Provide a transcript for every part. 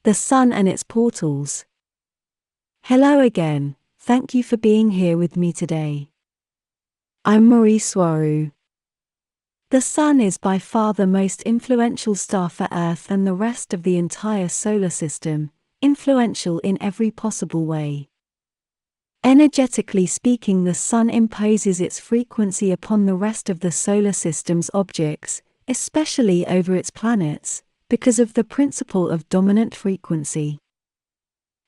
The Sun and its portals. Hello again, thank you for being here with me today. I'm Mari Swaruu. The Sun is by far the most influential star for Earth and the rest of the entire solar system, influential in every possible way. Energetically speaking, the Sun imposes its frequency upon the rest of the solar system's objects, especially over its planets, because of the principle of dominant frequency.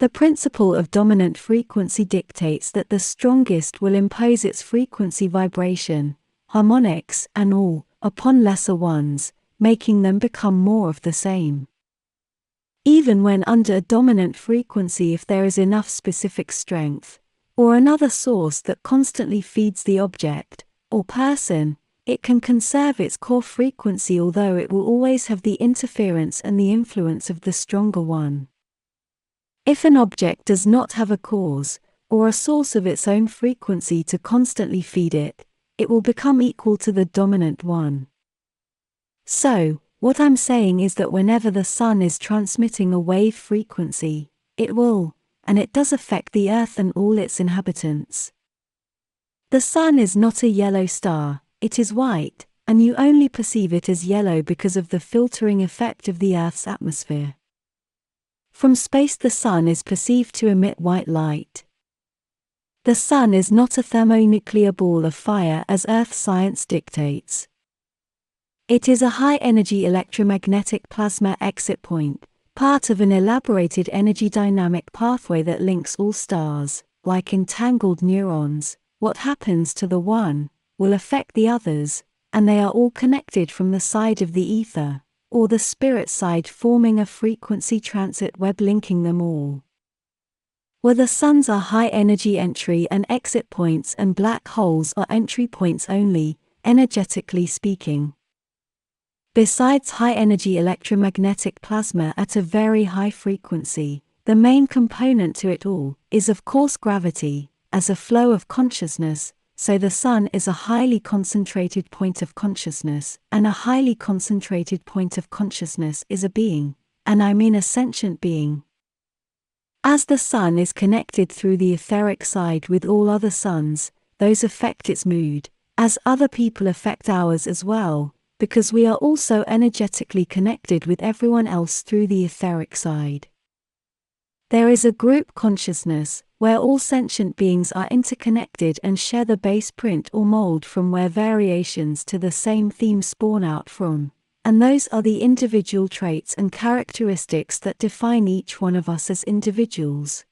The principle of dominant frequency dictates that the strongest will impose its frequency vibration, harmonics and all, upon lesser ones, making them become more of the same. Even when under a dominant frequency, if there is enough specific strength, or another source that constantly feeds the object, or person, it can conserve its core frequency, although it will always have the interference and the influence of the stronger one. If an object does not have a cause, or a source of its own frequency to constantly feed it, it will become equal to the dominant one. So, what I'm saying is that whenever the Sun is transmitting a wave frequency, it will, and it does affect the Earth and all its inhabitants. The Sun is not a yellow star, it is white, and you only perceive it as yellow because of the filtering effect of the Earth's atmosphere. From space, the Sun is perceived to emit white light. The Sun is not a thermonuclear ball of fire as Earth science dictates. It is a high-energy electromagnetic plasma exit point, part of an elaborated energy dynamic pathway that links all stars. Like entangled neurons, what happens to the one will affect the others, and they are all connected from the side of the ether, or the spirit side, forming a frequency transit web linking them all. Where the suns are high-energy entry and exit points and black holes are entry points only, energetically speaking. Besides high-energy electromagnetic plasma at a very high frequency, the main component to it all is of course gravity, as a flow of consciousness. So the Sun is a highly concentrated point of consciousness, and a highly concentrated point of consciousness is a being, and I mean a sentient being. As the Sun is connected through the etheric side with all other suns, those affect its mood, as other people affect ours as well, because we are also energetically connected with everyone else through the etheric side. There is a group consciousness, where all sentient beings are interconnected and share the base print or mold from where variations to the same theme spawn out from, and those are the individual traits and characteristics that define each one of us as individuals.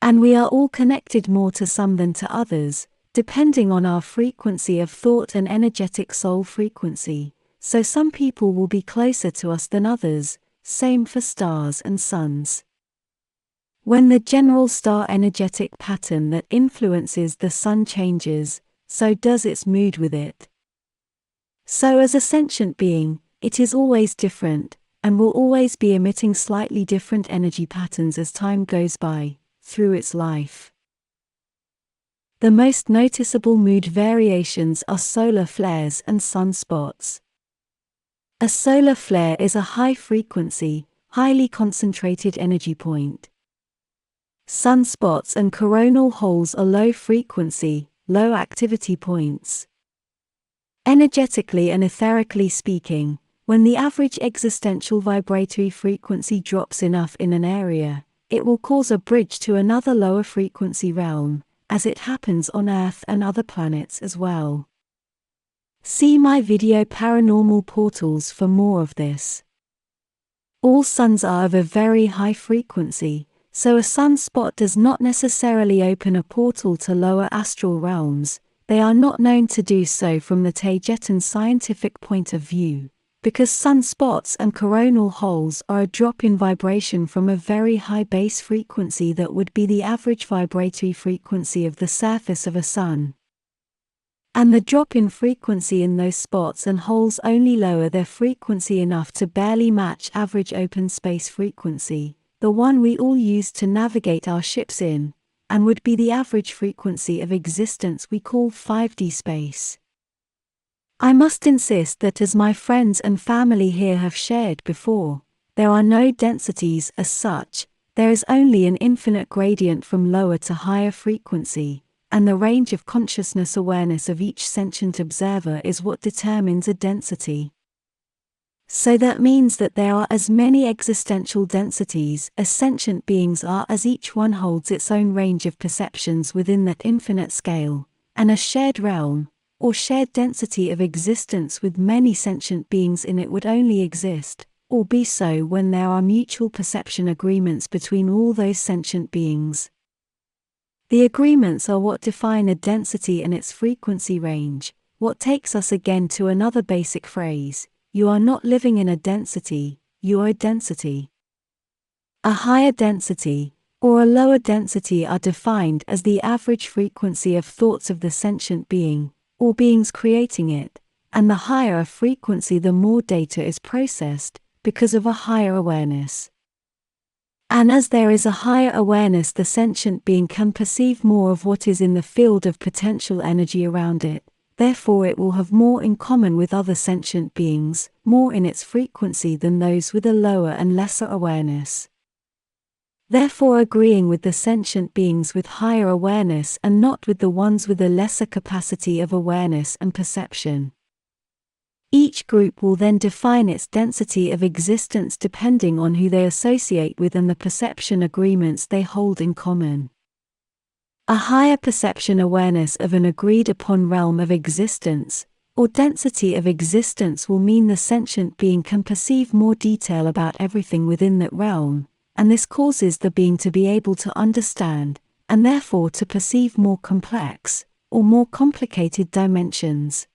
And we are all connected more to some than to others, depending on our frequency of thought and energetic soul frequency, so some people will be closer to us than others, same for stars and suns. When the general star energetic pattern that influences the Sun changes, so does its mood with it. So as a sentient being, it is always different, and will always be emitting slightly different energy patterns as time goes by, through its life. The most noticeable mood variations are solar flares and sunspots. A solar flare is a high-frequency, highly concentrated energy point. Sunspots and coronal holes are low-frequency, low-activity points. Energetically and etherically speaking, when the average existential vibratory frequency drops enough in an area, it will cause a bridge to another lower frequency realm, as it happens on Earth and other planets as well. See my video Paranormal Portals for more of this. All suns are of a very high frequency, so a sunspot does not necessarily open a portal to lower astral realms. They are not known to do so from the Taygetan scientific point of view, because sunspots and coronal holes are a drop in vibration from a very high base frequency that would be the average vibratory frequency of the surface of a sun. And the drop in frequency in those spots and holes only lower their frequency enough to barely match average open space frequency, the one we all use to navigate our ships in, and would be the average frequency of existence we call 5D space. I must insist that, as my friends and family here have shared before, there are no densities as such, there is only an infinite gradient from lower to higher frequency, and the range of consciousness awareness of each sentient observer is what determines a density. So that means that there are as many existential densities as sentient beings are, as each one holds its own range of perceptions within that infinite scale, and a shared realm, or shared density of existence with many sentient beings in it would only exist, or be so, when there are mutual perception agreements between all those sentient beings. The agreements are what define a density and its frequency range, what takes us again to another basic phrase: you are not living in a density, you are a density. A higher density, or a lower density, are defined as the average frequency of thoughts of the sentient being, or beings creating it, and the higher a frequency, the more data is processed, because of a higher awareness. And as there is a higher awareness, the sentient being can perceive more of what is in the field of potential energy around it. Therefore it will have more in common with other sentient beings, more in its frequency than those with a lower and lesser awareness. Therefore agreeing with the sentient beings with higher awareness and not with the ones with a lesser capacity of awareness and perception. Each group will then define its density of existence depending on who they associate with and the perception agreements they hold in common. A higher perception awareness of an agreed upon realm of existence, or density of existence, will mean the sentient being can perceive more detail about everything within that realm, and this causes the being to be able to understand, and therefore to perceive more complex, or more complicated dimensions.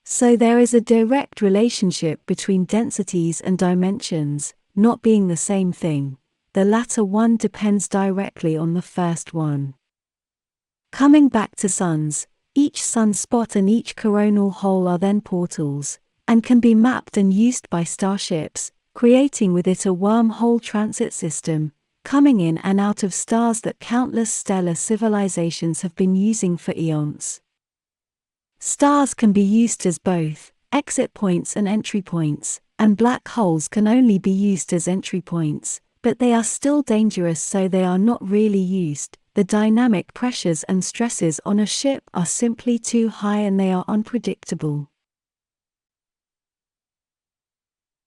So there is a direct relationship between densities and dimensions, not being the same thing. The latter one depends directly on the first one. Coming back to suns, each sunspot and each coronal hole are then portals, and can be mapped and used by starships, creating with it a wormhole transit system, coming in and out of stars that countless stellar civilizations have been using for eons. Stars can be used as both exit points and entry points, and black holes can only be used as entry points, but they are still dangerous, so they are not really used. The dynamic pressures and stresses on a ship are simply too high and they are unpredictable.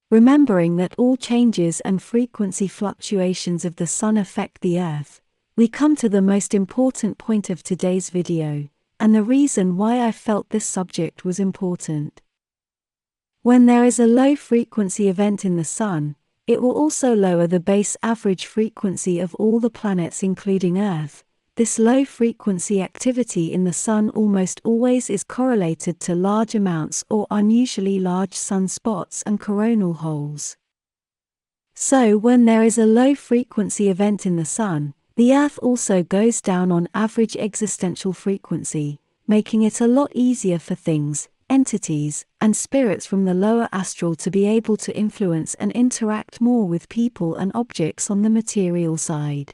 Remembering that all changes and frequency fluctuations of the Sun affect the Earth, we come to the most important point of today's video, and the reason why I felt this subject was important. When there is a low frequency event in the Sun, it will also lower the base average frequency of all the planets including Earth. This low frequency activity in the Sun almost always is correlated to large amounts or unusually large sunspots and coronal holes. So when there is a low frequency event in the Sun, the Earth also goes down on average existential frequency, making it a lot easier for things, entities, and spirits from the lower astral to be able to influence and interact more with people and objects on the material side.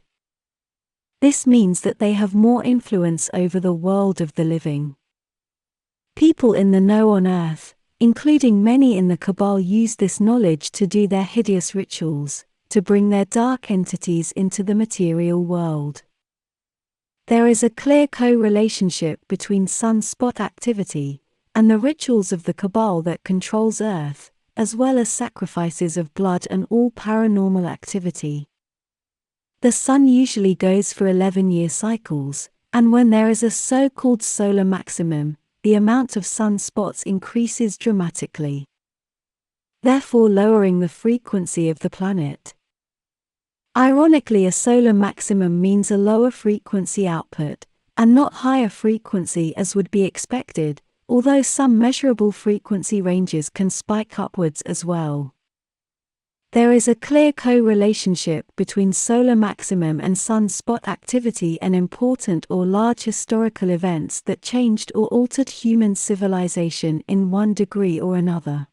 This means that they have more influence over the world of the living. People in the know on Earth, including many in the Cabal, use this knowledge to do their hideous rituals, to bring their dark entities into the material world. There is a clear co-relationship between sunspot activity and the rituals of the Cabal that controls Earth, as well as sacrifices of blood and all paranormal activity. The Sun usually goes for 11-year cycles, and when there is a so-called solar maximum, the amount of sunspots increases dramatically, therefore lowering the frequency of the planet. Ironically, a solar maximum means a lower frequency output, and not higher frequency as would be expected, although some measurable frequency ranges can spike upwards as well. There is a clear co-relationship between solar maximum and sunspot activity and important or large historical events that changed or altered human civilization in one degree or another.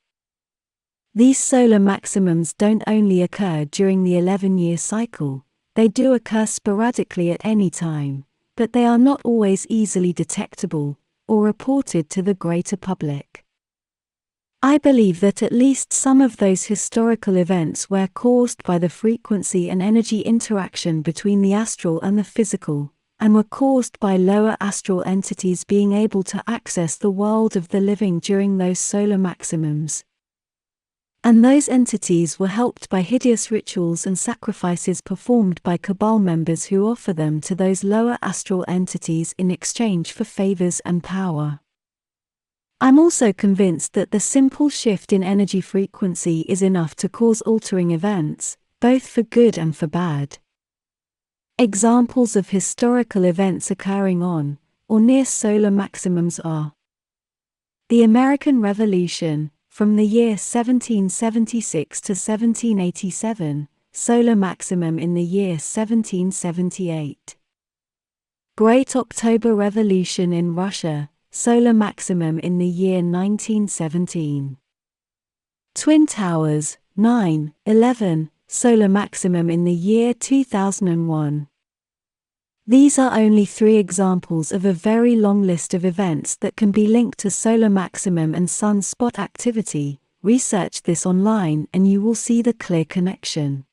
These solar maximums don't only occur during the 11-year cycle, they do occur sporadically at any time, but they are not always easily detectable or reported to the greater public. I believe that at least some of those historical events were caused by the frequency and energy interaction between the astral and the physical, and were caused by lower astral entities being able to access the world of the living during those solar maximums. And those entities were helped by hideous rituals and sacrifices performed by cabal members who offer them to those lower astral entities in exchange for favors and power. I'm also convinced that the simple shift in energy frequency is enough to cause altering events, both for good and for bad. Examples of historical events occurring on, or near solar maximums are the American Revolution, from the year 1776 to 1787, solar maximum in the year 1778. Great October Revolution in Russia, solar maximum in the year 1917. Twin Towers, 9/11, solar maximum in the year 2001. These are only 3 examples of a very long list of events that can be linked to solar maximum and sunspot activity. Research this online and you will see the clear connection.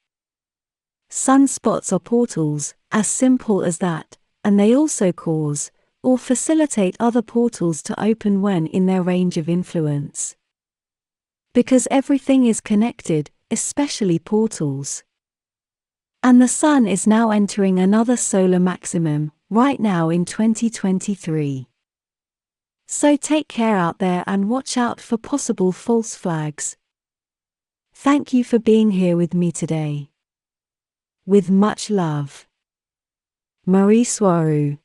Sunspots are portals, as simple as that, and they also cause or facilitate other portals to open when in their range of influence. Because everything is connected, especially portals. And the Sun is now entering another solar maximum, right now in 2023. So take care out there and watch out for possible false flags. Thank you for being here with me today. With much love. Mari Swaruu.